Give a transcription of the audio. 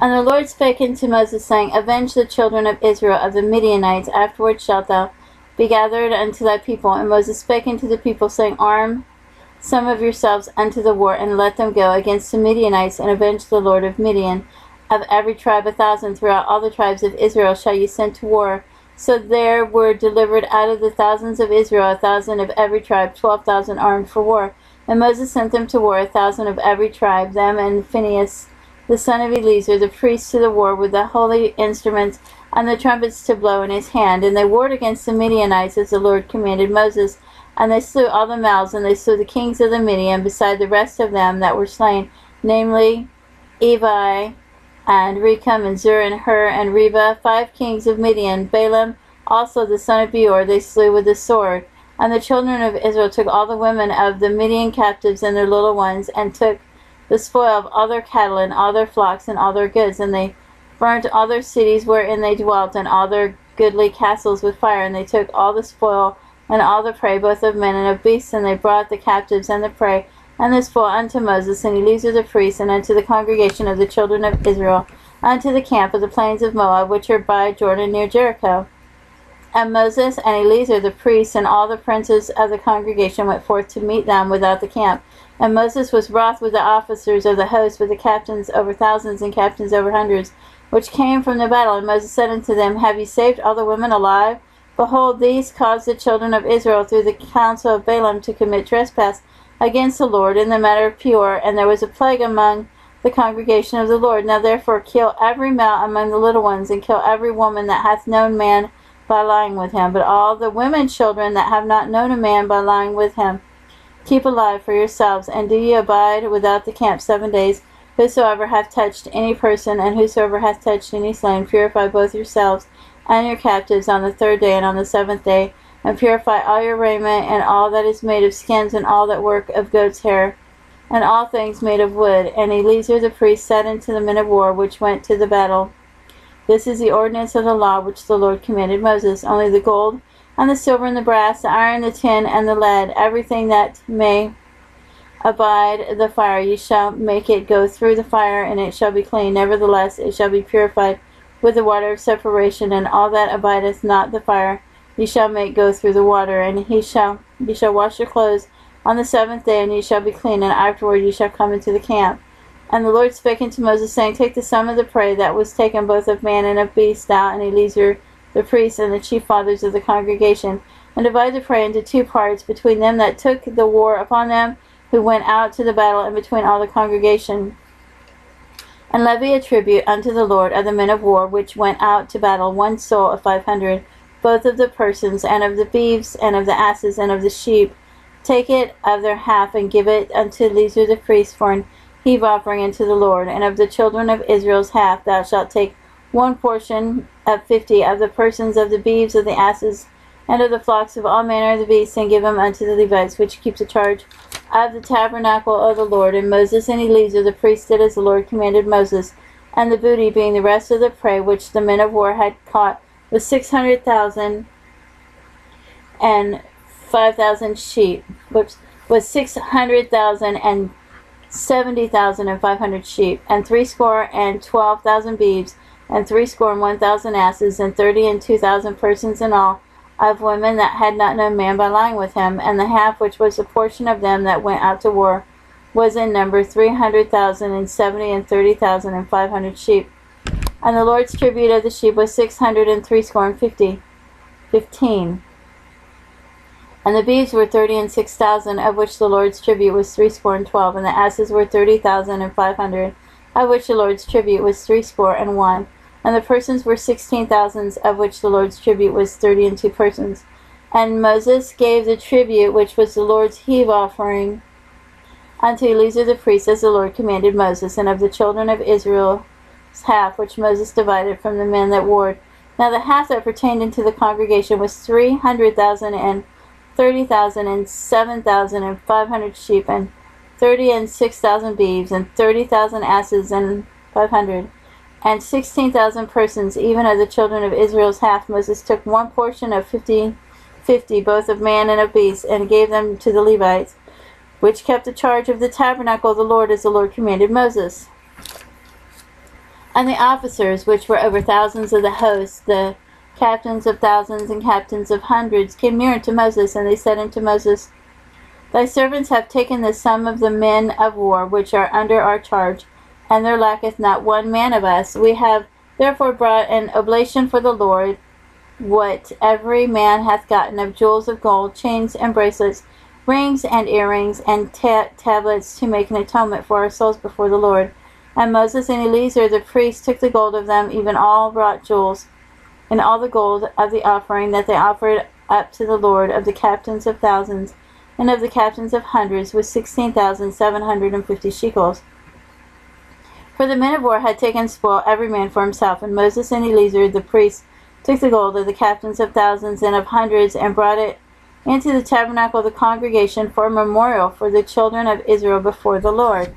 And the Lord spake unto Moses, saying, Avenge the children of Israel of the Midianites. Afterward shalt thou be gathered unto thy people. And Moses spake unto the people, saying, Arm some of yourselves unto the war, and let them go against the Midianites, and avenge the Lord of Midian. Of every tribe 1,000 throughout all the tribes of Israel shall ye send to war. So there were delivered out of the thousands of Israel 1,000 of every tribe, 12,000 armed for war. And Moses sent them to war, 1,000 of every tribe, them and Phinehas the son of Eleazar, the priest, to the war with the holy instruments and the trumpets to blow in his hand. And they warred against the Midianites as the Lord commanded Moses. And they slew all the males, and they slew the kings of the Midian, beside the rest of them that were slain, namely Evi, and Rechem, and Zur, and Hur, and Reba, 5 kings of Midian. Balaam also the son of Beor they slew with the sword. And the children of Israel took all the women of the Midian captives and their little ones, and took the spoil of all their cattle, and all their flocks, and all their goods. And they burnt all their cities wherein they dwelt, and all their goodly castles with fire. And they took all the spoil, and all the prey, both of men and of beasts. And they brought the captives and the prey and the spoil unto Moses and Eleazar the priest, and unto the congregation of the children of Israel, unto the camp of the plains of Moab, which are by Jordan near Jericho. And Moses and Eleazar the priest and all the princes of the congregation went forth to meet them without the camp. And Moses was wroth with the officers of the host, with the captains over thousands and captains over hundreds, which came from the battle. And Moses said unto them, Have ye saved all the women alive? Behold, these caused the children of Israel through the counsel of Balaam to commit trespass against the Lord in the matter of Peor, and there was a plague among the congregation of the Lord. Now therefore kill every male among the little ones, and kill every woman that hath known man by lying with him. But all the women children that have not known a man by lying with him, keep alive for yourselves, and do ye abide without the camp 7 days. Whosoever hath touched any person, and whosoever hath touched any slain, purify both yourselves and your captives on the 3rd day and on the 7th day, and purify all your raiment, and all that is made of skins, and all that work of goat's hair, and all things made of wood. And Eleazar the priest said unto the men of war which went to the battle, This is the ordinance of the law which the Lord commanded Moses. Only the gold, and the silver, and the brass, the iron, the tin, and the lead, everything that may abide the fire, ye shall make it go through the fire, and it shall be clean. Nevertheless, it shall be purified with the water of separation, and all that abideth not the fire, ye shall make go through the water. And ye shall wash your clothes on the 7th day, and ye shall be clean, and afterward ye shall come into the camp. And the Lord spake unto Moses, saying, Take the sum of the prey that was taken both of man and of beast, thou and Eleazar the priest, and the chief fathers of the congregation, and divide the prey into 2 parts, between them that took the war upon them who went out to the battle, and between all the congregation. And levy a tribute unto the Lord of the men of war which went out to battle, 1 soul of 500, both of the persons, and of the beeves, and of the asses, and of the sheep. Take it of their half, and give it unto Eleazar the priest for an heave offering unto the Lord. And of the children of Israel's half thou shalt take 1 portion of 50 of the persons, of the beeves, of the asses, and of the flocks, of all manner of the beasts, and give them unto the Levites, which keep the charge of the tabernacle of the Lord. And Moses and Eleazar the priest did as the Lord commanded Moses. And the booty, being the rest of the prey which the men of war had caught, was 600,000 and 5,000 sheep, which was 600,000 and 70,500 sheep, and 62,000 beeves, and 61,000 asses, and 32,000 persons in all, of women that had not known man by lying with him. And the half which was the portion of them that went out to war was in number 300,000 and 70 and 30,500 sheep. And the Lord's tribute of the sheep was 615. And the beeves were 36,000, of which the Lord's tribute was 312. And the asses were 30,500, of which the Lord's tribute was 61. And the persons were 16,000, of which the Lord's tribute was 32 persons. And Moses gave the tribute, which was the Lord's heave offering, unto Eleazar the priest, as the Lord commanded Moses. And of the children of Israel's half, which Moses divided from the men that warred. Now the half that pertained unto the congregation was 300,000 and 30,000 and 7,500 sheep, and 36,000 beeves, and 30,000 asses, and 500. And 16,000 persons, even of the children of Israel's half. Moses took 1 portion of 50, both of man and of beast, and gave them to the Levites, which kept the charge of the tabernacle of the Lord, as the Lord commanded Moses. And the officers, which were over thousands of the host, the captains of thousands and captains of hundreds, came near to Moses, and they said unto Moses, Thy servants have taken the sum of the men of war which are under our charge, and there lacketh not one man of us. We have therefore brought an oblation for the Lord, what every man hath gotten of jewels of gold, chains and bracelets, rings and earrings, and tablets, to make an atonement for our souls before the Lord. And Moses and Eleazar the priest took the gold of them, even all wrought jewels, and all the gold of the offering that they offered up to the Lord, of the captains of thousands, and of the captains of hundreds, was 16,750 shekels. For the men of war had taken spoil every man for himself, and Moses and Eleazar the priest took the gold of the captains of thousands and of hundreds, and brought it into the tabernacle of the congregation for a memorial for the children of Israel before the Lord.